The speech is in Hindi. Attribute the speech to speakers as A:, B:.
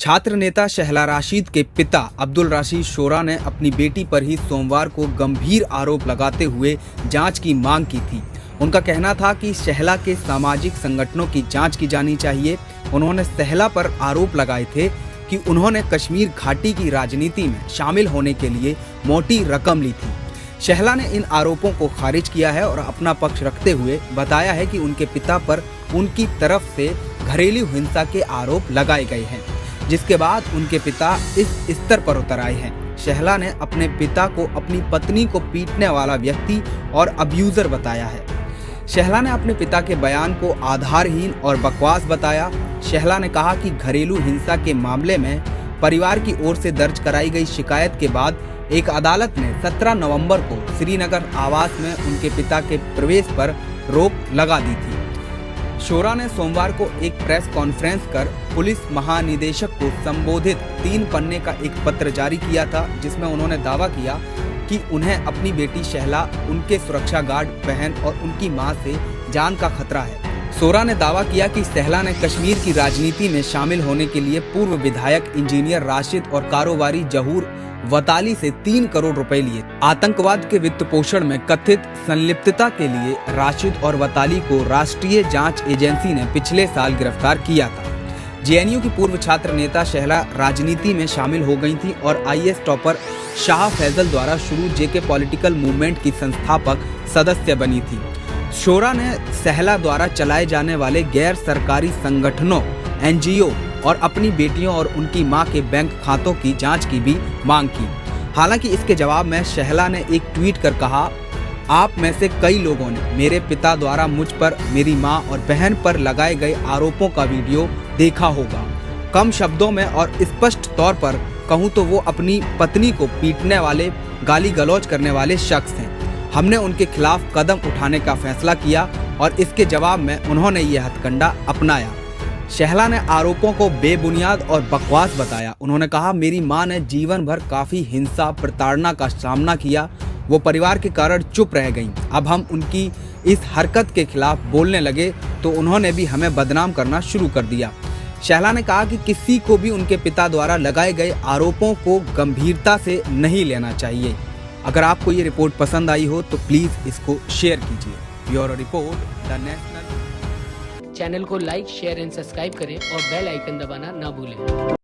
A: छात्र नेता शहला राशिद के पिता अब्दुल रशीद शोरा ने अपनी बेटी पर ही सोमवार को गंभीर आरोप लगाते हुए जांच की मांग की थी। उनका कहना था कि शहला के सामाजिक संगठनों की जांच की जानी चाहिए। उन्होंने शहला पर आरोप लगाए थे कि उन्होंने कश्मीर घाटी की राजनीति में शामिल होने के लिए मोटी रकम ली थी। शहला ने इन आरोपों को खारिज किया है और अपना पक्ष रखते हुए बताया है कि उनके पिता पर उनकी तरफ से घरेलू हिंसा के आरोप लगाए गए हैं, जिसके बाद उनके पिता इस स्तर पर उतर आए हैं। शहला ने अपने पिता को अपनी पत्नी को पीटने वाला व्यक्ति और अब्यूजर बताया है। शहला ने अपने पिता के बयान को आधारहीन और बकवास बताया। शहला ने कहा कि घरेलू हिंसा के मामले में परिवार की ओर से दर्ज कराई गई शिकायत के बाद एक अदालत ने 17 नवंबर को श्रीनगर आवास में उनके पिता के प्रवेश पर रोक लगा दी थी। शोरा ने सोमवार को एक प्रेस कॉन्फ्रेंस कर पुलिस महानिदेशक को संबोधित 3 पन्ने का एक पत्र जारी किया था, जिसमें उन्होंने दावा किया कि उन्हें अपनी बेटी शहला, उनके सुरक्षा गार्ड बहन और उनकी मां से जान का खतरा है। शोरा ने दावा किया कि शहला ने कश्मीर की राजनीति में शामिल होने के लिए पूर्व विधायक इंजीनियर राशिद और कारोबारी जहूर वताली से 3 करोड़ रुपए लिए। आतंकवाद के वित्त पोषण में कथित संलिप्तता के लिए राशिद और वताली को राष्ट्रीय जांच एजेंसी ने पिछले साल गिरफ्तार किया था। जेएनयू की पूर्व छात्र नेता शहला राजनीति में शामिल हो गई थी और आईएएस टॉपर शाह फैजल द्वारा शुरू जेके पॉलिटिकल मूवमेंट की संस्थापक सदस्य बनी थी। शोरा ने शहला द्वारा चलाए जाने वाले गैर सरकारी संगठनों एनजीओ और अपनी बेटियों और उनकी मां के बैंक खातों की जांच की भी मांग की। हालांकि इसके जवाब में शहला ने एक ट्वीट कर कहा, आप में से कई लोगों ने मेरे पिता द्वारा मुझ पर, मेरी मां और बहन पर लगाए गए आरोपों का वीडियो देखा होगा। कम शब्दों में और स्पष्ट तौर पर कहूं तो वो अपनी पत्नी को पीटने वाले, गाली गलौज करने वाले शख्स हैं। हमने उनके खिलाफ कदम उठाने का फैसला किया और इसके जवाब में उन्होंने ये हथकंडा अपनाया। शहला ने आरोपों को बेबुनियाद और बकवास बताया। उन्होंने कहा, मेरी मां ने जीवन भर काफी हिंसा, प्रताड़ना का सामना किया। वो परिवार के कारण चुप रह गईं। अब हम उनकी इस हरकत के खिलाफ बोलने लगे तो उन्होंने भी हमें बदनाम करना शुरू कर दिया। शहला ने कहा कि किसी को भी उनके पिता द्वारा लगाए गए आरोपों को गंभीरता से नहीं लेना चाहिए। अगर आपको ये रिपोर्ट पसंद आई हो तो प्लीज इसको शेयर कीजिए। Bureau report, the national.
B: Channel को लाइक, शेयर एंड सब्सक्राइब करें और बेल आइकन दबाना ना भूलें।